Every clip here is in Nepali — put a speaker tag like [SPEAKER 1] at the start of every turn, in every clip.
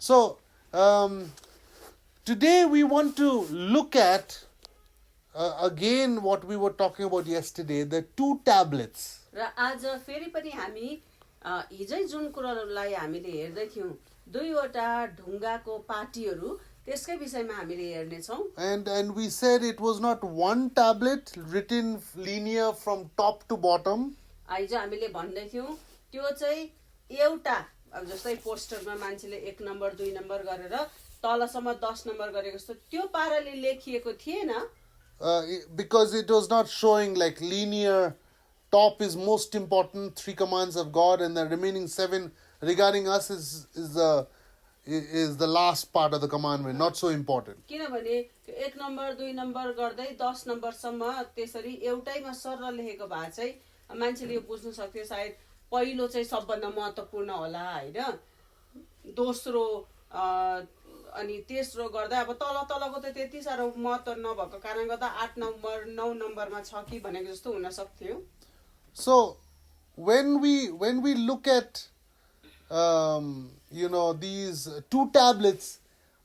[SPEAKER 1] So, today we want to look at again what we were talking about yesterday, the 2 tablets.
[SPEAKER 2] र आज फेरि पनि हामी हिजै जुन कुराहरूलाई हामीले हेर्दै थियौं, दुईवटा ढुङ्गाको पाटीहरू, त्यसकै विषयमा हामीले हेर्ने छौं.
[SPEAKER 1] And we said it was not one tablet written linear from top to bottom.
[SPEAKER 2] हिजो हामीले भन्दै थियौं त्यो चाहिँ एउटा, अब जस्तै पोस्टरमा मान्छेले 1 नम्बर 2 नम्बर गरेर तलसम्म 10 नम्बर गरेको जस्तो त्यो पाराले लेखिएको थिएन.
[SPEAKER 1] Because it was not showing like linear, top is most important, 3 commands of God, and the remaining 7 regarding us is the last part of the commandment, not so important.
[SPEAKER 2] किनभने 1 नम्बर 2 नम्बर गर्दै 10 नम्बरसम्म त्यसरी एउटैमा सर लेखेको भए चाहिँ मान्छेले यो बुझ्न सक्थ्यो सायद पहिलो चाहिँ सबभन्दा महत्त्वपूर्ण होला हैन, दोस्रो अनि तेस्रो गर्दा अब तलको त त्यति साह्रो महत्त्व नभएको कारणले गर्दा 8 नम्बर 9 नम्बरमा छ कि भनेको जस्तो हुन सक्थ्यो.
[SPEAKER 1] So when we look at these 2 tablets,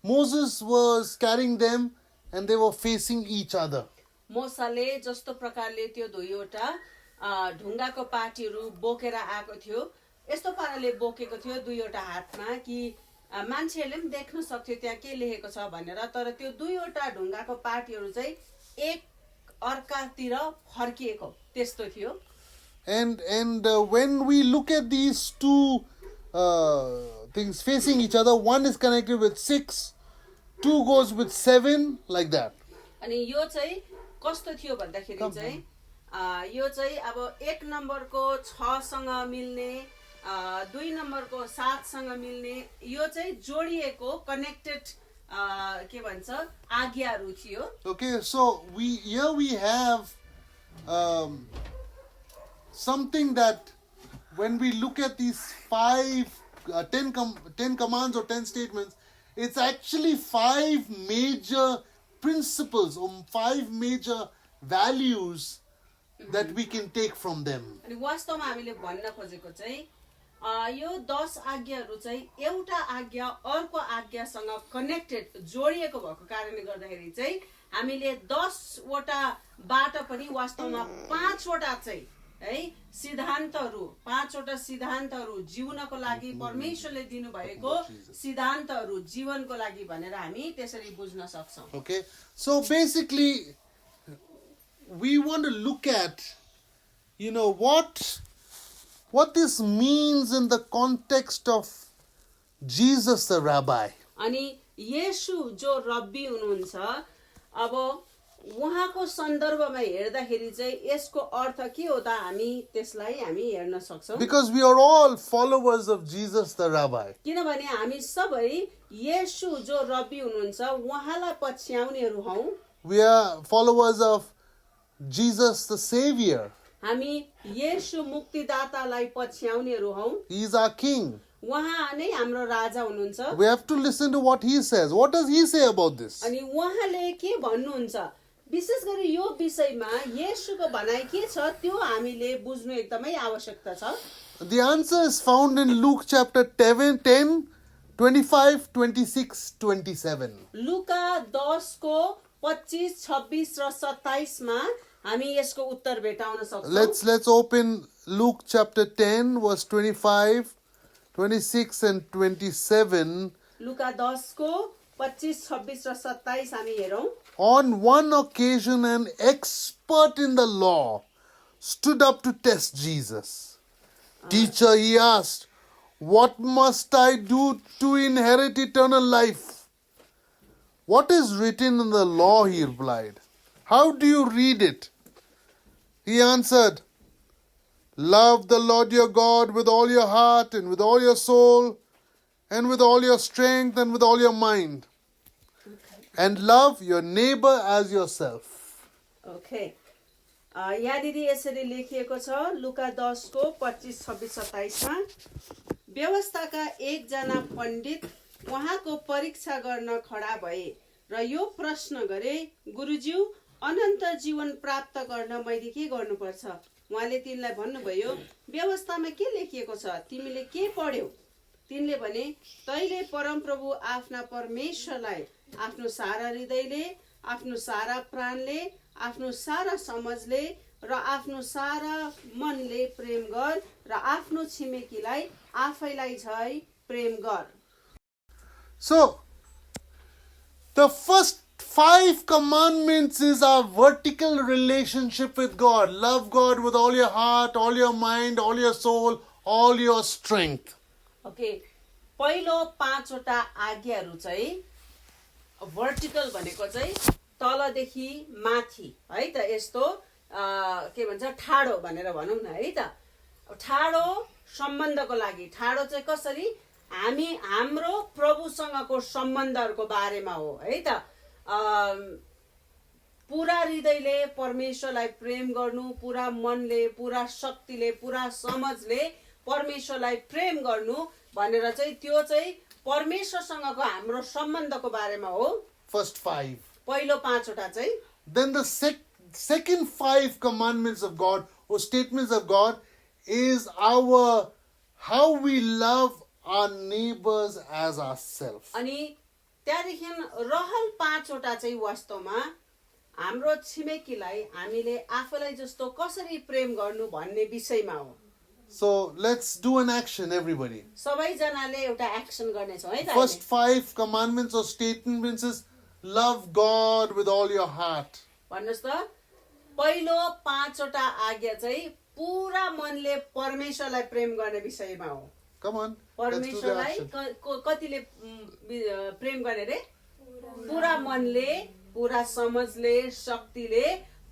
[SPEAKER 1] Moses was carrying them and they were facing each other.
[SPEAKER 2] मोसाले जस्तो प्रकारले त्यो दुईवटा ढुङ्गाको पाटीहरू बोकेर आएको थियो, यस्तो पाराले बोकेको थियो दुईवटा हातमा कि मान्छेले पनि देख्न सक्थ्यो त्यहाँ के लेखेको छ भनेर. तर त्यो दुईवटा ढुङ्गाको पाटीहरू चाहिँ एक अर्कातिर फर्किएको त्यस्तो थियो.
[SPEAKER 1] And when we look at these 2 things facing each other, one is connected with 6, 2 goes with 7, like that.
[SPEAKER 2] अनि यो चाहिँ कस्तो थियो भन्दाखेरि चाहिँ यो चाहिँ अब 1 नम्बरको 6 सँग मिल्ने, 2 नम्बरको 7 सँग मिल्ने, यो चाहिँ जोडिएको कनेक्टेड के भन्छ आज्ञाहरू थियो.
[SPEAKER 1] Okay, so here we have something that when we look at these 10 commands or 10 statements, it's actually 5 major principles or 5 major values that we can take from them.
[SPEAKER 2] अनि वास्तवमा हामीले भन्न खोजेको चाहिँ यो 10 आज्ञाहरू चाहिँ एउटा आज्ञा अर्को आज्ञासँग कनेक्टेड जोडिएको भएको कारणले गर्दाखेरि चाहिँ हामीले 10 वटाबाट पनि वास्तवमा 5 वटा चाहिँ है सिद्धान्तहरू, 5 वटा सिद्धान्तहरू जीवनको लागि परमेश्वरले दिनु भएको सिद्धान्तहरू जीवनको लागि भनेर हामी त्यसरी बुझ्न सक्छौं.
[SPEAKER 1] Okay, so basically we want to look at what this means in the context of Jesus the rabbi.
[SPEAKER 2] अनि येशू जो रब्बी हुनुहुन्छ, अब उहाँको सन्दर्भमा हेर्दाखेरि चाहिँ यसको अर्थ के हो त हामी त्यसलाई हामी हेर्न सक्छौं.
[SPEAKER 1] Because we are all followers of Jesus the rabbi.
[SPEAKER 2] किनभने हामी सबै येशू जो रब्बी हुनुहुन्छ उहाँलाई पछ्याउनेहरू हौं.
[SPEAKER 1] We are followers of Jesus the Savior.
[SPEAKER 2] हामी येशू मुक्तिदातालाई पछ्याउनेहरू हौं.
[SPEAKER 1] He is our king.
[SPEAKER 2] उहाँ नै हाम्रो राजा हुनुहुन्छ.
[SPEAKER 1] We have to listen to what he says. What does he say about this?
[SPEAKER 2] अनि उहाँले के भन्नुहुन्छ, विशेष गरी यो विषयमा येशूको भनाइ के छ त्यो हामीले बुझ्नु एकदमै आवश्यकता छ.
[SPEAKER 1] The answer is found in Luke chapter 10, 25, 26, 27.
[SPEAKER 2] लुका 10 को 25, 26 र 27 मा हामी यसको उत्तर भेटाउन सक्छौं.
[SPEAKER 1] Let's open Luke chapter 10 verse 25, 26 and 27.
[SPEAKER 2] लुका 10 को 25, 26 र 27 हामी हेरौं.
[SPEAKER 1] On one occasion an expert in the law stood up to test Jesus. Teacher, he asked, what must I do to inherit eternal life? What is written in the law, he replied. How do you read it? He answered, love the Lord your God with all your heart and with all your soul and with all your strength and with all your mind. And love your neighbor as yourself.
[SPEAKER 2] Okay. यहाँनिर यसरी लेखिएको छ लुका 10 को 25, 26, 27 मा, व्यवस्थाका एकजना पण्डित उहाँको परीक्षा गर्न खडा भए र यो प्रश्न गरे, गुरुज्यू, अनन्त जीवन प्राप्त गर्न मैले के गर्नुपर्छ? उहाँले तिनलाई भन्नुभयो, व्यवस्थामा के लेखिएको छ? तिमीले के पढ्यौ? तिनले भने तैले परमप्रभु आफ्ना परमेश्वरलाई आफ्नो सारा हृदयले, आफ्नो सारा प्राणले, आफ्नो सारा समझले र आफ्नो सारा मनले प्रेम गर र आफ्नो छिमेकीलाई आफैलाई झै प्रेम गर।
[SPEAKER 1] So, the first 5 commandments is our vertical relationship with God. Love God with all your heart, all your mind, all your soul, all your strength.
[SPEAKER 2] Okay, पहिलो 5 वटा आज्ञाहरू चाहिँ भर्टिकल भनेको चाहिँ तलदेखि माथि है त, यस्तो के भन्छ ठाडो भनेर भनौँ न है त। ठाडो सम्बन्धको लागि, ठाडो चाहिँ कसरी हामी हाम्रो प्रभुसँगको सम्बन्धहरूको बारेमा हो है त। पुरा हृदयले परमेश्वरलाई प्रेम गर्नु, पुरा मनले, पुरा शक्तिले, पुरा समझले परमेश्वरलाई प्रेम गर्नु भनेर चाहिँ त्यो चाहिँ परमेश्वरसँगको हाम्रो सम्बन्धको बारेमा हो।
[SPEAKER 1] First 5.
[SPEAKER 2] पहिलो 5 वटा चाहिँ।
[SPEAKER 1] Then the second 5 commandments of God or statements of God is how we love our neighbors as ourselves.
[SPEAKER 2] अनि त्यहाँदेखि रहल 5 वटा चाहिँ वास्तवमा हाम्रो छिमेकीलाई हामीले आफैलाई जस्तो कसरी प्रेम गर्नु भन्ने विषयमा हो।
[SPEAKER 1] So let's do an action, everybody.
[SPEAKER 2] सबैजनाले एउटा एक्सन गर्नेछौँ है त।
[SPEAKER 1] First 5 commandments or statements is love God with all your heart.
[SPEAKER 2] भन्नुहोस् त, पहिलो 5 वटा आज्ञा चाहिँ पुरा मनले परमेश्वरलाई प्रेम गर्ने विषयमा हो।
[SPEAKER 1] Come on, let's do the
[SPEAKER 2] परमेश्वरलाई
[SPEAKER 1] action.
[SPEAKER 2] कतिले प्रेम गर्ने रे? पुरा मनले, पुरा समझले, शक्तिले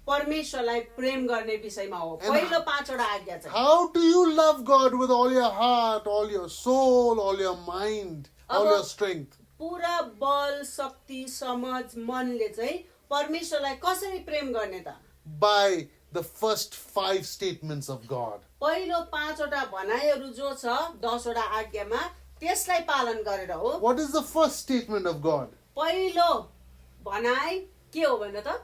[SPEAKER 2] परमेश्वरलाई प्रेम गर्ने विषयमा हो पहिलो 5 वटा आज्ञा चाहिँ।
[SPEAKER 1] How do you love God with all your heart, all your soul, all your mind, all your strength?
[SPEAKER 2] पुरा बल, शक्ति, समझ, मनले चाहिँ परमेश्वरलाई कसरी प्रेम गर्ने त?
[SPEAKER 1] By the first 5 statements of God.
[SPEAKER 2] पहिलो 5 वटा भनाइहरू जो छ 10 वटा आज्ञामा त्यसलाई पालन गरेर हो।
[SPEAKER 1] What is the first statement of God?
[SPEAKER 2] पहिलो भनाइ के हो भने त?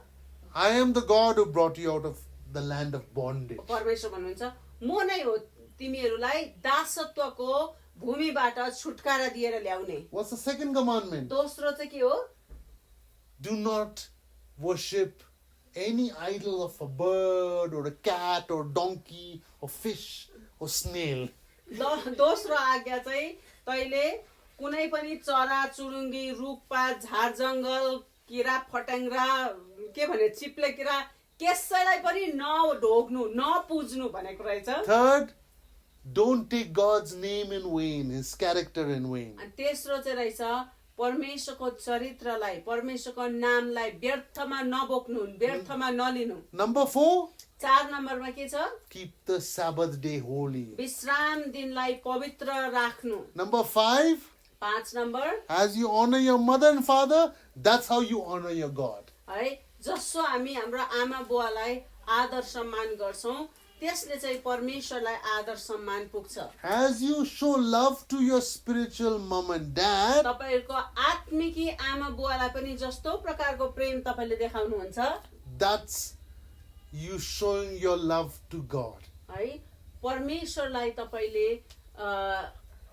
[SPEAKER 1] I am the God who brought you out of the land of bondage.
[SPEAKER 2] परमेश्वर भन्नुहुन्छ म नै हो तिमीहरूलाई दासत्वको भूमिबाट छुटकारा दिएर ल्याउने।
[SPEAKER 1] What's the second commandment?
[SPEAKER 2] दोस्रो चाहिँ के हो?
[SPEAKER 1] Do not worship any idol of a bird or a cat or donkey or fish or snail.
[SPEAKER 2] दोस्रो आज्ञा चाहिँ तैले कुनै पनि चरा चुरुङ्गी रुखपात झार जङ्गल किरा फट्याङ्ग्रा के भने चिप्ले किरा कसैलाई पनि नढोग्नु नपुज्नु भनेको रहेछ।
[SPEAKER 1] Third, don't take God's name in vain, his character in vain.
[SPEAKER 2] अनि तेस्रो चाहिँ रहेछ परमेश्वरको चरित्रलाई परमेश्वरको नामलाई व्यर्थमा नबोक्नु, व्यर्थमा नलिनु।
[SPEAKER 1] Number 4,
[SPEAKER 2] 4 नम्बरमा के छ?
[SPEAKER 1] keep the Sabbath day holy.
[SPEAKER 2] विश्राम दिनलाई पवित्र राख्नु।
[SPEAKER 1] Number 5,
[SPEAKER 2] 5 number
[SPEAKER 1] as you honor your mother and father, that's how you honor your God.
[SPEAKER 2] है, जसो हामी हाम्रो आमा बुवालाई आदर सम्मान गर्छौं त्यसले चाहिँ परमेश्वरलाई आदर सम्मान पुग्छ।
[SPEAKER 1] As you show love to your spiritual mom and dad,
[SPEAKER 2] तपाईहरुको आत्मिकी आमा बुवालाई पनि जस्तो प्रकारको प्रेम तपाईले देखाउनुहुन्छ,
[SPEAKER 1] that's you showing your love to God.
[SPEAKER 2] है, परमेश्वरलाई तपाईले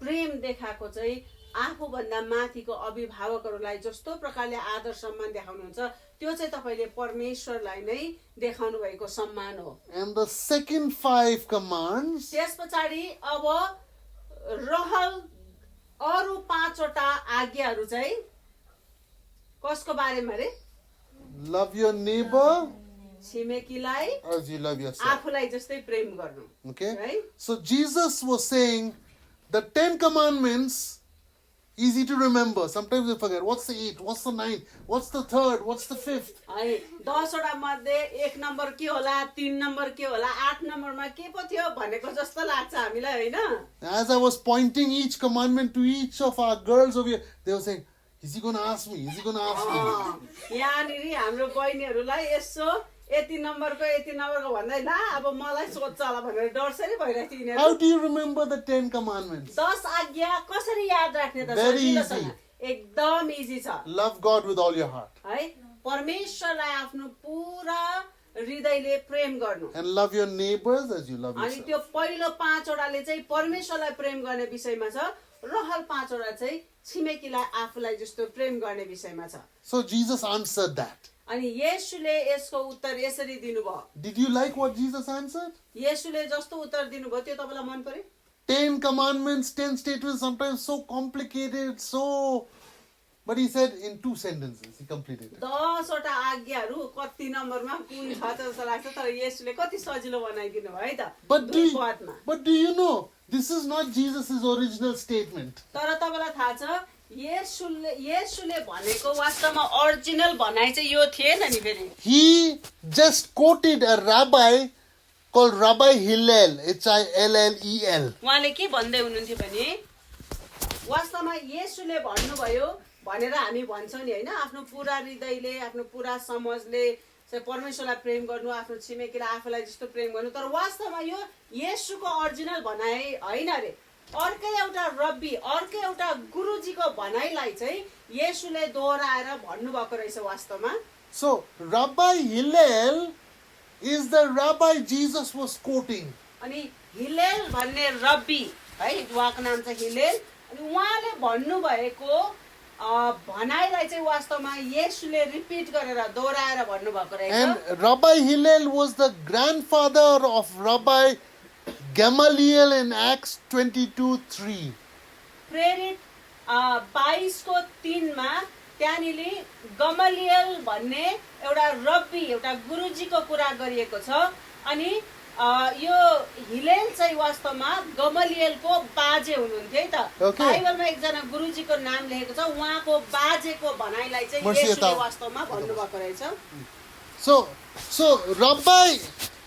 [SPEAKER 2] प्रेम देखाएको चाहिँ आफूभन्दा माथिको अभिभावकहरूलाई जस्तो प्रकारले आदर सम्मान देखाउनुहुन्छ त्यो चाहिँ तपाईले परमेश्वरलाई नै देखाउनु भएको सम्मान हो।
[SPEAKER 1] And the second 5 commands,
[SPEAKER 2] त्यसपछि अब रहल अरु 5 वटा आज्ञाहरू चाहिँ कसको बारेमा रे?
[SPEAKER 1] love your neighbor
[SPEAKER 2] छिमेकीलाई
[SPEAKER 1] as you love yourself.
[SPEAKER 2] आफूलाई जस्तै प्रेम गर्नु।
[SPEAKER 1] Okay?
[SPEAKER 2] है,
[SPEAKER 1] So Jesus was saying the 10 commandments, easy to remember. Sometimes we forget. What's the 8? What's the 9? What's the 3rd? What's the 5th?
[SPEAKER 2] है, 10 वटा मध्ये 1 नम्बर के होला, 3 नम्बर के होला, 8 नम्बरमा के पो थियो भनेको जस्तो लाग्छ हामीलाई हैन?
[SPEAKER 1] As I was pointing each commandment to each of our girls over here, they were saying, is he going to ask me? Is he going to ask me?
[SPEAKER 2] यहाँनिर हाम्रो बहिनीहरूलाई यसो यति नम्बरको भन्दै ला अब मलाई सोध्छ होला भनेर डरसरी भइरहेको थियो
[SPEAKER 1] How
[SPEAKER 2] यिनीहरू।
[SPEAKER 1] do you remember the 10 commandments?
[SPEAKER 2] 10 आज्ञा कसरी याद राख्ने त?
[SPEAKER 1] Very
[SPEAKER 2] सजिलोसँग।
[SPEAKER 1] easy.
[SPEAKER 2] एकदम इजी छ
[SPEAKER 1] Love God with all your heart.
[SPEAKER 2] है, परमेश्वरलाई आफ्नो पुरा हृदयले प्रेम गर्नु।
[SPEAKER 1] And love your neighbors as you love
[SPEAKER 2] अनि
[SPEAKER 1] yourself.
[SPEAKER 2] त्यो पहिलो 5 वटाले चाहिँ परमेश्वरलाई प्रेम गर्ने विषयमा छ, रहल 5 वटा चाहिँ छिमेकीलाई आफूलाई जस्तो प्रेम गर्ने विषयमा छ।
[SPEAKER 1] So Jesus answered that.
[SPEAKER 2] अनि येशूले यसको उत्तर यसरी दिनुभयो।
[SPEAKER 1] Did you like what Jesus answered?
[SPEAKER 2] येशूले जस्तो उत्तर दिनुभयो त्यो तपाईलाई मन पर्यो?
[SPEAKER 1] 10 commandments, 10 statements, sometimes so complicated, so... But he said in 2 sentences, he completed it.
[SPEAKER 2] 10 वटा आज्ञाहरू कति नम्बरमा कुन छ जस्तो लाग्छ, तर येशूले कति सजिलो बनाइदिनु भयो है त।
[SPEAKER 1] But
[SPEAKER 2] दुई पदमा।
[SPEAKER 1] do you know, this is not Jesus' original statement.
[SPEAKER 2] तर तपाईलाई थाहा छ येशूले भनेको वास्तवमा ओरिजिनल भनाइ चाहिँ यो थिएन नि फेरि।
[SPEAKER 1] He just quoted a rabbi called Rabbi Hillel, Hillel.
[SPEAKER 2] उहाँले के भन्दै हुनुहुन्थ्यो भने वास्तवमा येशूले भन्नुभयो भनेर हामी भन्छौँ नि हैन, आफ्नो पुरा हृदयले आफ्नो पुरा समझले चाहिँ परमेश्वरलाई प्रेम गर्नु, आफ्नो छिमेकीलाई आफूलाई जस्तो प्रेम गर्नु, तर वास्तवमा यो येशूको ओरिजिनल भनाइ हैन रे। अर्कै एउटा रब्बी, अर्कै एउटा गुरुजीको भनाइलाई चाहिँ येशूले दोहोऱ्याएर भन्नुभएको रहेछ वास्तवमा।
[SPEAKER 1] So, Rabbi Hillel is the rabbi Jesus was quoting.
[SPEAKER 2] अनि हिलेल भन्ने रब्बी है, उहाँको नाम चाहिँ हिलेल, अनि उहाँले भन्नुभएको भनाइलाई चाहिँ वास्तवमा येशूले रिपिट गरेर दोहोऱ्याएर भन्नुभएको रहेछ।
[SPEAKER 1] And Rabbi Hillel was the grandfather of Rabbi Gamaliel in Acts 22:3.
[SPEAKER 2] प्रेरित 22:3 मा त्यहाँनिर गमलियल भन्ने एउटा रब्बी, एउटा गुरुजीको कुरा गरिएको छ। अनि यो हिलेल चाहिँ वास्तवमा गमलियलको बाजे हुनुहुन्थ्यो है त।
[SPEAKER 1] Okay.
[SPEAKER 2] बाइबलमा एकजना गुरुजीको नाम लेखेको छ, उहाँको बाजेको भनाइलाई चाहिँ येशूले वास्तवमा भन्नुभएको रहेछ।
[SPEAKER 1] So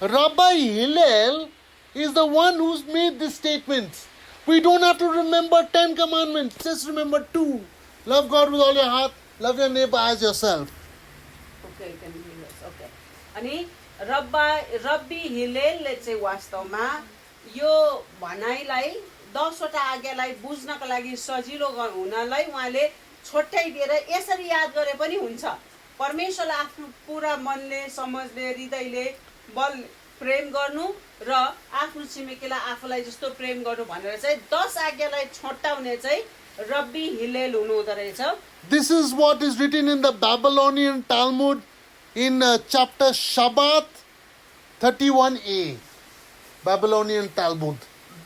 [SPEAKER 1] Rabbi Hillel is the one who's made this statement. We don't have to remember 10 commandments, just remember 2. Love God with all your heart, love your neighbor as yourself.
[SPEAKER 2] Okay, can you hear us? Okay. अनि रब्बी हिलेलले चाहिँ वास्तवमा यो भनाइलाई 10 वटा आज्ञालाई बुझ्नको लागि सजिलो हुनलाई उहाँले छोट्याइदिएर यसरी याद गरे पनि हुन्छ। परमेश्वरलाई आफ्नो पुरा मनले, समझले, हृदयले बल प्रेम गर्नु र आफ्नो छिमेकीलाई आफूलाई जस्तो प्रेम गर्नु भनेर चाहिँ 10 आज्ञालाई छोट्याउने चाहिँ रब्बी हिलेल हुनुहुँदो रहेछ।
[SPEAKER 1] This is what is written in the Babylonian Talmud in chapter Shabbat 31a. Babylonian Talmud.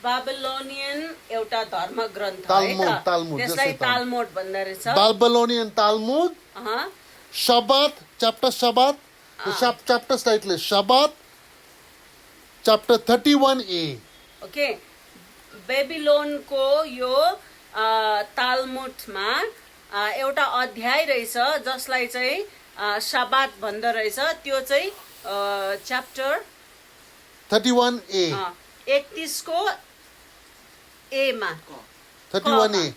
[SPEAKER 2] Babylonian एउटा धर्म ग्रन्थ है त,
[SPEAKER 1] Talmud,
[SPEAKER 2] त्यसलाई तालमुड भन्दो रहेछ।
[SPEAKER 1] Babylonian Talmud, Shabbat, chapter Shabbat. The chapter's title is Shabbat, chapter 31a.
[SPEAKER 2] Okay, बेबिलोनको यो तालमुडमा एउटा अध्याय रहेछ जसलाई चाहिँ शबात भन्दो रहेछ। त्यो चाहिँ च्याप्टर
[SPEAKER 1] 31a.
[SPEAKER 2] 31 को ए मा
[SPEAKER 1] 31a.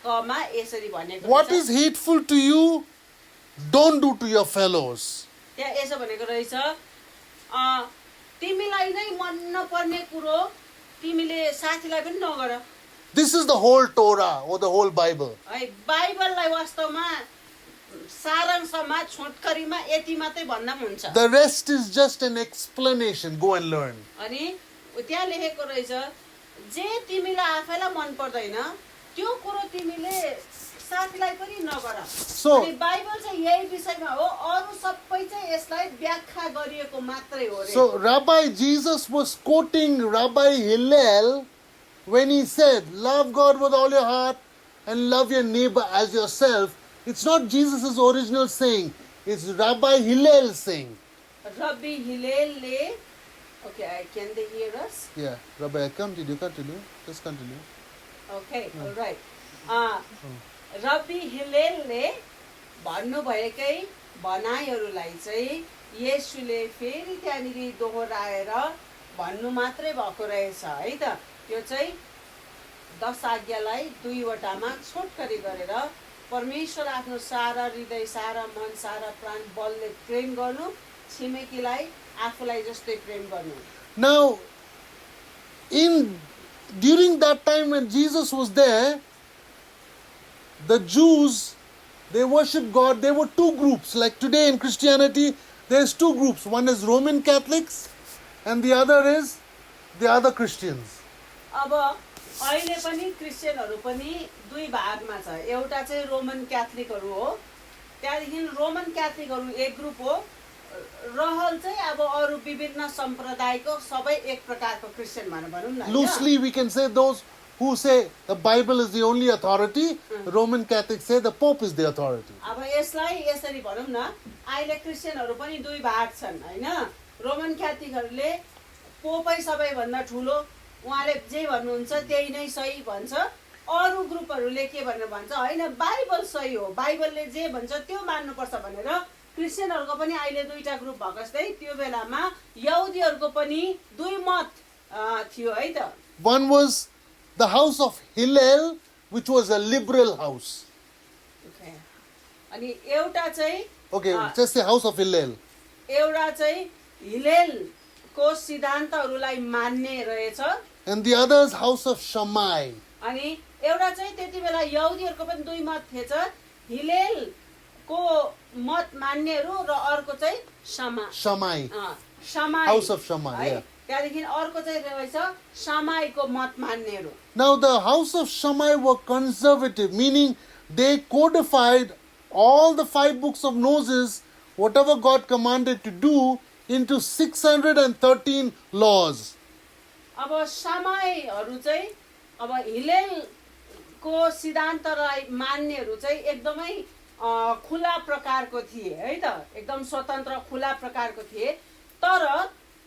[SPEAKER 2] कमा यसरी भनेको
[SPEAKER 1] What is hateful to you, don't do to your fellows.
[SPEAKER 2] त्यहाँ यसो भनेको रहेछ, तिमीलाई नै मन नपर्ने कुरो तिमीले साथीलाई पनि नगर।
[SPEAKER 1] This is the whole Torah or the whole Bible.
[SPEAKER 2] है बाइबललाई वास्तवमा सारांशमा छोटकरीमा यति मात्रै भन्दा पनि हुन्छ।
[SPEAKER 1] The rest is just an explanation. Go and learn.
[SPEAKER 2] अनि त्यहाँ लेखेको रहेछ जे तिमीलाई आफैलाई मन पर्दैन त्यो कुरो तिमीले साथीलाई पनि नगर। अनि बाइबल चाहिँ यही विषयमा हो, अरु सबै चाहिँ यसलाई व्याख्या गरिएको मात्रै हो रे।
[SPEAKER 1] So Rabbi Jesus was quoting Rabbi Hillel when he said, love God with all your heart and love your neighbor as yourself. It's not Jesus' original saying. It's Rabbi Hillel saying.
[SPEAKER 2] Rabbi Hillel. Okay, can they hear us?
[SPEAKER 1] Yeah, Rabbi, continue. Just continue.
[SPEAKER 2] Okay, all right. रब्बी हिलेलले भन्नुभएकै भनाइहरूलाई चाहिँ येशूले फेरि त्यहाँनिर दोहोऱ्याएर भन्नु मात्रै भएको रहेछ है त। त्यो चाहिँ 10 आज्ञालाई 2 वटामा छोटकरी गरेर परमेश्वर आफ्नो सारा हृदय, सारा मन, सारा प्राण बलले प्रेम गर्नु, छिमेकीलाई आफूलाई जस्तै प्रेम गर्नु।
[SPEAKER 1] Now, during that time when Jesus was there, the Jews, they worship God. There were 2 groups. Like today in Christianity, there's 2 groups. One is Roman Catholics and the other is the other Christians.
[SPEAKER 2] अब अहिले पनि क्रिस्चियनहरू पनि दुई भागमा छ। एउटा चाहिँ रोमन क्याथोलिकहरू हो, त्यहाँदेखि रोमन क्याथोलिकहरू एक ग्रुप हो, रहल चाहिँ अब अरू विभिन्न सम्प्रदायको सबै एक प्रकारको क्रिस्चियन भनौँ न, होइन?
[SPEAKER 1] Loosely, we can say those who say the Bible is the only authority. Roman Catholics say the Pope is the authority.
[SPEAKER 2] अब यसलाई यसरी भनौँ न, अहिले क्रिस्चियनहरू पनि दुई भाग छन्, होइन? रोमन क्याथोलिकहरूले पोपै सबैभन्दा ठुलो, उहाँले जे भन्नुहुन्छ त्यही नै सही भन्छ। अरू ग्रुपहरूले के भनेर भन्छ, होइन बाइबल सही हो, बाइबलले जे भन्छ त्यो मान्नुपर्छ भनेर क्रिस्चियनहरूको पनि अहिले दुईटा ग्रुप भएको जस्तै त्यो बेलामा यहुदीहरूको पनि दुई मत थियो है त।
[SPEAKER 1] One was the house of Hillel, which was a liberal house.
[SPEAKER 2] Okay. अनि एउटा चाहिँ
[SPEAKER 1] Okay, just the house of Hillel.
[SPEAKER 2] एउटा चाहिँ हिलेलको सिद्धान्तहरूलाई मान्ने रहेछ,
[SPEAKER 1] And the other is house of Shammai.
[SPEAKER 2] अनि एउटा चाहिँ त्यति बेला यहुदीहरूको पनि दुई मत थिएछ, हिलेलको मत मान्नेहरू र अर्को चाहिँ
[SPEAKER 1] Shammai.
[SPEAKER 2] शमाई,
[SPEAKER 1] House of Shammai,
[SPEAKER 2] है?
[SPEAKER 1] yeah.
[SPEAKER 2] त्यहाँदेखि अर्को चाहिँ रहेछ शमाईको मत मान्नेहरू।
[SPEAKER 1] Now the house of Shammai were conservative, meaning they codified all the 5 books of Moses, whatever God commanded to do, into 613 laws.
[SPEAKER 2] अब शमाईहरू चाहिँ अब हिलेलको सिद्धान्तलाई मान्नेहरू चाहिँ एकदमै खुला प्रकारको थिए है त, एकदम स्वतन्त्र खुला प्रकारको थिए। तर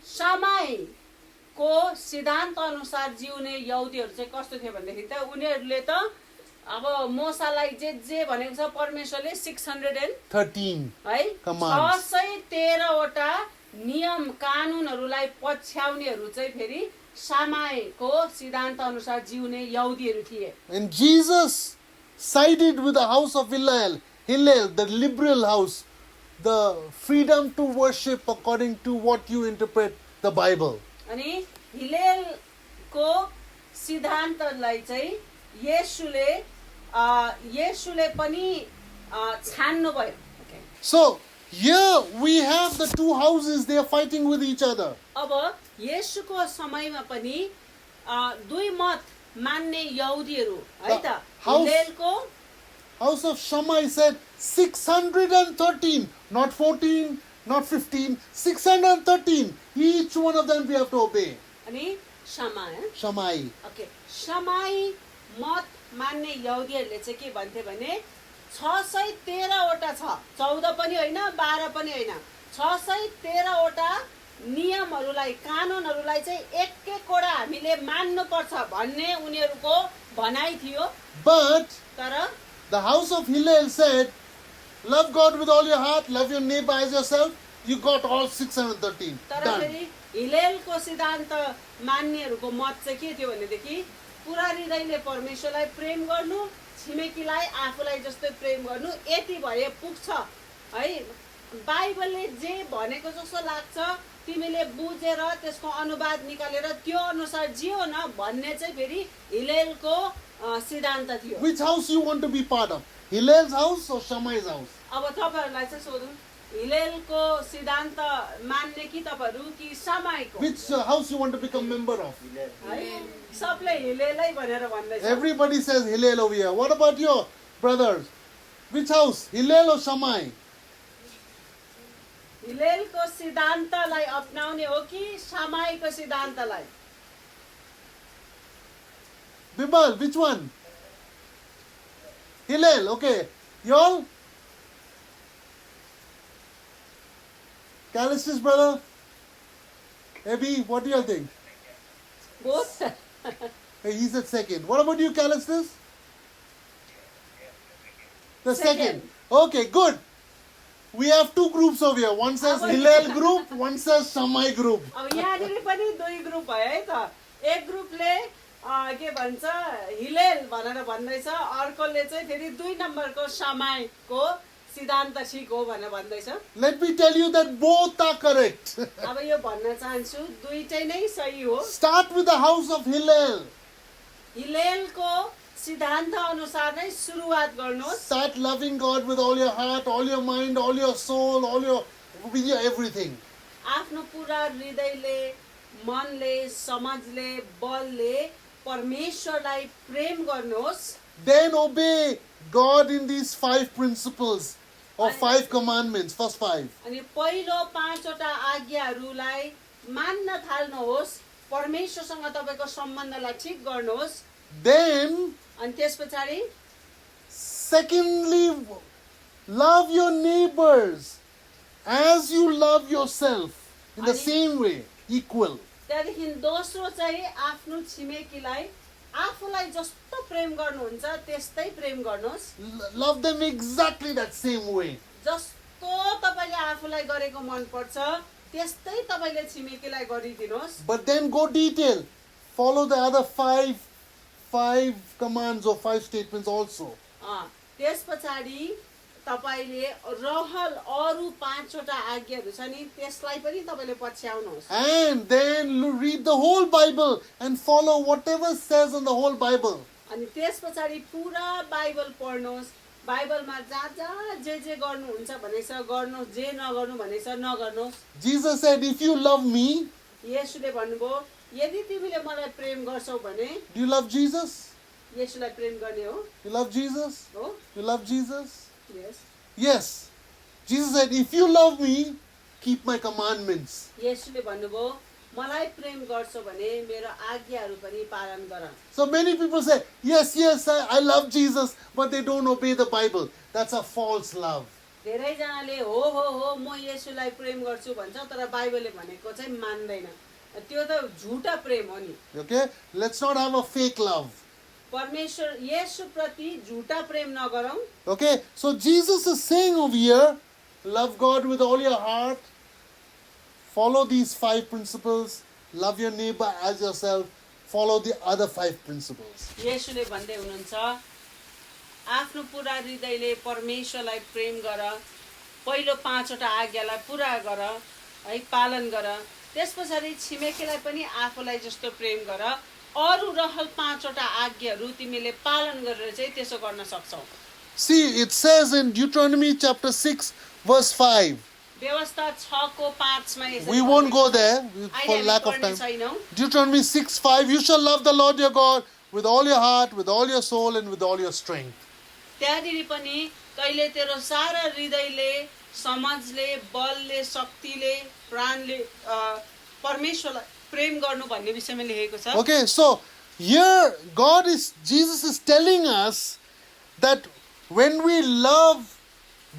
[SPEAKER 2] शमाईको सिद्धान्त अनुसार जिउने यहुदीहरू चाहिँ कस्तो थियो भनेदेखि त उनीहरूले त अब मोसालाई जे भनेको छ परमेश्वरले 613
[SPEAKER 1] 13
[SPEAKER 2] है 613 वटा नियम कानुनहरूलाई पछ्याउनेहरू चाहिँ फेरि शमाईको सिद्धान्त अनुसार जिउने यहुदीहरू थिए।
[SPEAKER 1] And Jesus sided with the house of Hillel, the liberal house, the freedom to worship according to what you interpret the Bible.
[SPEAKER 2] अनि हिलेलको सिद्धान्तलाई चाहिँ येशूले पनि छान्नु भयो।
[SPEAKER 1] So here we have the two houses, they are fighting with each other.
[SPEAKER 2] अब येशूको समयमा पनि दुई मत मान्ने यहुदीहरू है त, हिलेलको
[SPEAKER 1] House of Shammai said 613, not 14, not 15, 613. Each one of them we have to obey.
[SPEAKER 2] अनि
[SPEAKER 1] Shammai.
[SPEAKER 2] ओके, शमाई मत मान्ने यहुदीहरूले चाहिँ के भन्थे भने 613 वटा छ, 14 पनि होइन 12 पनि होइन, 613 वटा नियमहरूलाई कानुनहरूलाई चाहिँ एक एकवटा हामीले मान्नुपर्छ भन्ने उनीहरूको भनाइ थियो।
[SPEAKER 1] But
[SPEAKER 2] तर
[SPEAKER 1] the house of Hillel said, love God with all your heart, love your neighbor as yourself. You got all 613.
[SPEAKER 2] तर
[SPEAKER 1] Done.
[SPEAKER 2] फेरि हिलेलको सिद्धान्त मान्नेहरूको मत चाहिँ के थियो भनेदेखि पुरा हृदयले परमेश्वरलाई प्रेम गर्नु, छिमेकीलाई आफूलाई जस्तै प्रेम गर्नु, यति भए पुग्छ है। बाइबलले जे भनेको जस्तो लाग्छ तिमीले बुझेर त्यसको अनुवाद निकालेर त्यो अनुसार जियो न भन्ने चाहिँ फेरि हिलेलको सिद्धान्त थियो।
[SPEAKER 1] Which house you want to be part of? Hillel's house or Shammai's house?
[SPEAKER 2] अब तपाईहरुलाई चाहिँ सोधौं, हिलेलको सिद्धान्त मान्ने कि तपाईहरु कि शमाईको?
[SPEAKER 1] Which house you want to become member of?
[SPEAKER 2] है सबले हिलेलै भनेर भन्दैछ।
[SPEAKER 1] Everybody says Hillel over here. What about your brothers? Which house? Hillel or Shammai?
[SPEAKER 2] हिलेलको सिद्धान्तलाई अपनाउने हो कि शमाईको सिद्धान्तलाई?
[SPEAKER 1] Bimal, which one? Hillel, okay. Y'all? Callistus, brother? Abby, what do you think?
[SPEAKER 2] Both.
[SPEAKER 1] Hey, he said second. What about you, Callistus? The second. Okay, good. We have two groups over here. One says Hillel group, one says Shammai group.
[SPEAKER 2] अब यहाँनिर पनि दुई ग्रुप भयो है त। एक ग्रुपले के भन्छ हिलेल भनेर भन्दैछ, अर्कोले चाहिँ फेरि 2 नम्बरको शमाईको सिद्धान्त ठिक हो भनेर भन्दैछ।
[SPEAKER 1] Let me tell you that both are correct.
[SPEAKER 2] अब यो भन्न चाहन्छु दुईटै नै सही हो।
[SPEAKER 1] Start with the house of Hillel.
[SPEAKER 2] हिलेलको सिद्धान्त अनुसार नै सुरुवात गर्नुहोस्।
[SPEAKER 1] Start loving God with all your heart, all your mind, all your soul, with your everything.
[SPEAKER 2] आफ्नो पुरा हृदयले, मनले, समझले, बलले परमेश्वरलाई प्रेम गर्नुहोस्,
[SPEAKER 1] then obey God in these 5 principles or 5 commandments, first 5.
[SPEAKER 2] अनि पहिलो 5 वटा आज्ञाहरूलाई मान्न थाल्नुहोस्, परमेश्वरसँग तपाईँको सम्बन्धलाई ठिक गर्नुहोस्।
[SPEAKER 1] Then,
[SPEAKER 2] अनि त्यस पछाडि
[SPEAKER 1] secondly, love your neighbors as you love yourself in the
[SPEAKER 2] Ani-
[SPEAKER 1] same way, equal.
[SPEAKER 2] त्यहाँदेखि दोस्रो चाहिँ आफ्नो छिमेकीलाई आफूलाई जस्तो प्रेम गर्नुहुन्छ त्यस्तै प्रेम गर्नुहोस्।
[SPEAKER 1] Love them exactly that same way.
[SPEAKER 2] जस्तो तपाईँले आफूलाई गरेको मनपर्छ त्यस्तै तपाईँले छिमेकीलाई गरिदिनुहोस्।
[SPEAKER 1] But then go detail. Follow the other five commands or 5 statements also.
[SPEAKER 2] त्यस पछाडि तपाईँले रहल अरू 5 वटा आज्ञाहरू छ नि त्यसलाई पनि तपाईँले पछ्याउनुहोस्।
[SPEAKER 1] And then read the whole Bible and follow whatever says in the whole Bible.
[SPEAKER 2] अनि त्यस पछाडि पुरा बाइबल पढ्नुहोस्। बाइबलमा जहाँ जहाँ जे गर्नुहुन्छ भनेछ गर्नुहोस्, जे नगर्नु भनेछ नगर्नुहोस्।
[SPEAKER 1] Jesus said, if you love me,
[SPEAKER 2] येशूले भन्नुभयो यदि तिमीले मलाई प्रेम गर्छौ भने,
[SPEAKER 1] do you love Jesus?
[SPEAKER 2] येशूलाई प्रेम गर्ने हो।
[SPEAKER 1] You love Jesus?
[SPEAKER 2] हो?
[SPEAKER 1] You love Jesus?
[SPEAKER 2] Yes.
[SPEAKER 1] Yes. Jesus said, if you love me, keep my commandments.
[SPEAKER 2] येशूले भन्नुभयो मलाई प्रेम गर्छौ भने मेरो आज्ञाहरू पनि पालन गर।
[SPEAKER 1] So many people say, yes, I love Jesus, but they don't obey the Bible. That's a false love.
[SPEAKER 2] धेरैजनाले हो म येशूलाई प्रेम गर्छु भन्छ तर बाइबलले भनेको चाहिँ मान्दैन। त्यो त झुटा प्रेम हो नि।
[SPEAKER 1] Okay? Let's not have a fake love.
[SPEAKER 2] परमेश्वर येशू प्रति झुटा प्रेम नगरौँ।
[SPEAKER 1] Okay? So Jesus is saying over here, love God with all your heart. Follow these 5 principles. Love your neighbor as yourself. Follow the other 5 principles.
[SPEAKER 2] येशूले भन्दै हुनुहुन्छ आफ्नो पुरा हृदयले परमेश्वरलाई प्रेम गर, पहिलो 5 वटा आज्ञालाई पुरा गर, है पालन गर। त्यस पछाडि छिमेकीलाई पनि आफूलाई जस्तो प्रेम गर। अरू रहल 5 वटा आज्ञाहरू तिमीले पालन गरेर चाहिँ त्यसो गर्न सक्छौ।
[SPEAKER 1] See, it says in Deuteronomy chapter 6, verse 5.
[SPEAKER 2] व्यवस्था 6 को 5 मा यसरी
[SPEAKER 1] We won't go there
[SPEAKER 2] अहिले
[SPEAKER 1] for
[SPEAKER 2] हामी
[SPEAKER 1] lack of
[SPEAKER 2] पढ्ने
[SPEAKER 1] time.
[SPEAKER 2] छैनौँ।
[SPEAKER 1] Deuteronomy 6:5. You shall love the Lord your God with all your heart, with all your soul, and with all your strength.
[SPEAKER 2] त्यहाँनिर पनि तैले तेरो सारा हृदयले, समझले, बलले, शक्तिले, प्राणले परमेश्वरलाई प्रेम गर्नु भन्ने विषयमा लेखेको छ।
[SPEAKER 1] Okay, so here Jesus is telling us that when we love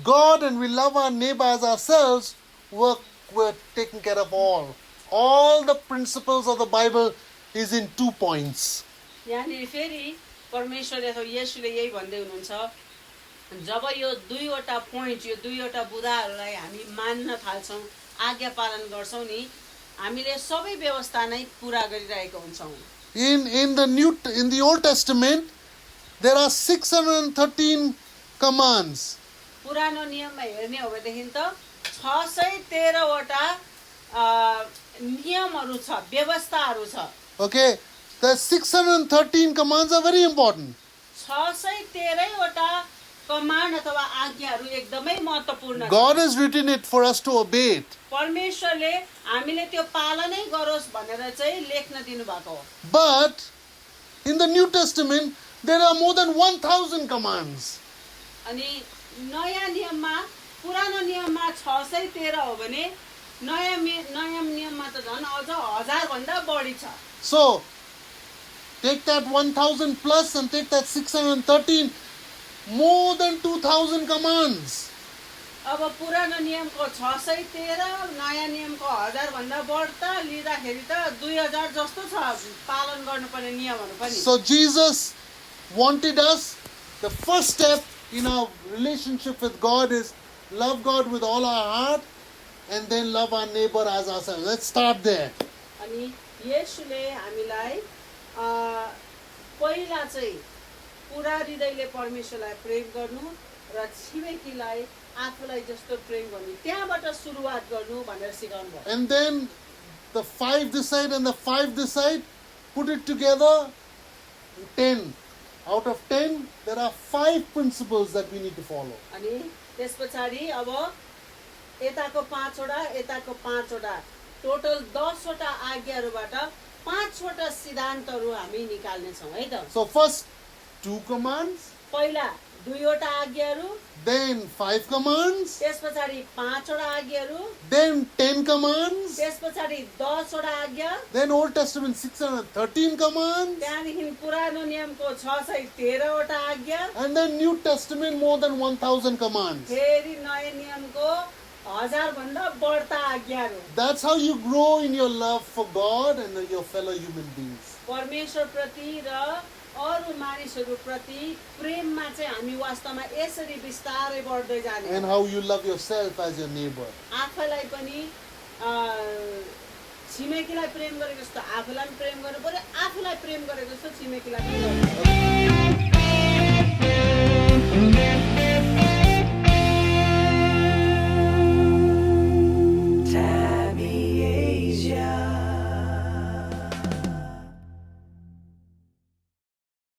[SPEAKER 1] God and we love our neighbor as ourselves, we're taking care of all. All the principles of the Bible is in 2 points.
[SPEAKER 2] यहाँनिर फेरि परमेश्वरले अथवा येशूले यही भन्दै हुनुहुन्छ जब यो 2 वटा पोइन्ट, यो 2 वटा बुदाहरूलाई हामी मान्न थाल्छौँ, आज्ञा पालन गर्छौँ नि, हामीले सबै व्यवस्था नै पुरा गरिरहेको हुन्छौँ।
[SPEAKER 1] In the Old Testament, there are 613 commands.
[SPEAKER 2] पुरानो नियममा हेर्ने हो भनेदेखि त 613 वटा नियमहरू छ, व्यवस्थाहरू छ।
[SPEAKER 1] Okay, the 613 commands are very important.
[SPEAKER 2] 613 वटा कमान्ड अथवा आज्ञाहरू एकदमै महत्त्वपूर्ण छ।
[SPEAKER 1] God has written it for us to obey it.
[SPEAKER 2] परमेश्वरले हामीले त्यो पालनै गरोस् भनेर चाहिँ लेख्न दिनुभएको हो।
[SPEAKER 1] But in the New Testament, there are more than 1,000 commands.
[SPEAKER 2] अनि नयाँ नियममा, पुरानो नियममा 613 हो भने नयाँ नियममा त झन् अझ 1000 भन्दा बढी छ।
[SPEAKER 1] So, take that 1,000 plus and take that 613, more than 2,000 commands.
[SPEAKER 2] अब पुरानो नियमको 613, नयाँ नियमको 1000 भन्दा बढ्ता लिँदाखेरि त 2000 जस्तो छ पालन गर्नुपर्ने नियमहरू पनि।
[SPEAKER 1] So, Jesus wanted us, the first step in our relationship with God is love God with all our heart and then love our neighbor as ourselves. Let's start there.
[SPEAKER 2] अनि येशूले हामीलाई पहिला चाहिँ पुरा हृदयले परमेश्वरलाई प्रेम गर्नु र छिमेकीलाई आफूलाई जस्तो प्रेम गर्नु, त्यहाँबाट सुरुवात गर्नु भनेर सिकाउनु भयो।
[SPEAKER 1] And then the 5 this side and the 5 this side, put it together, 10. Out of 10, there are 5 principles that we need to follow.
[SPEAKER 2] अनि त्यस पछाडि अब यताको 5 वटा, यताको 5 वटा, टोटल 10 वटा आज्ञाहरूबाट पाँचवटा सिद्धान्तहरू हामी निकाल्नेछौँ है त।
[SPEAKER 1] So first 2 commands,
[SPEAKER 2] पहिला 2वटा आज्ञाहरू,
[SPEAKER 1] then 5 commands,
[SPEAKER 2] त्यस पछाडि 5वटा आज्ञाहरू,
[SPEAKER 1] then 10 commands,
[SPEAKER 2] त्यस पछाडि 10वटा आज्ञा,
[SPEAKER 1] then Old Testament 613 commands,
[SPEAKER 2] त्यहाँदेखि पुरानो नियमको 613वटा आज्ञा,
[SPEAKER 1] and then New Testament more than 1000 commands.
[SPEAKER 2] फेरि नयाँ नियमको 1000 भन्दा बढ्ता आज्ञाहरू।
[SPEAKER 1] That's how you grow in your love for God and your fellow human beings.
[SPEAKER 2] परमेश्वर प्रति र अरू मानिसहरू प्रति प्रेममा चाहिँ हामी वास्तवमा यसरी बिस्तारै बढ्दै जाने।
[SPEAKER 1] And how you love yourself as your neighbor.
[SPEAKER 2] आफैलाई पनि छिमेकीलाई प्रेम गरेको जस्तो आफूलाई पनि प्रेम गर्नु पर्यो, आफूलाई प्रेम गरेको जस्तो छिमेकीलाई पनि गर्नु पर्यो।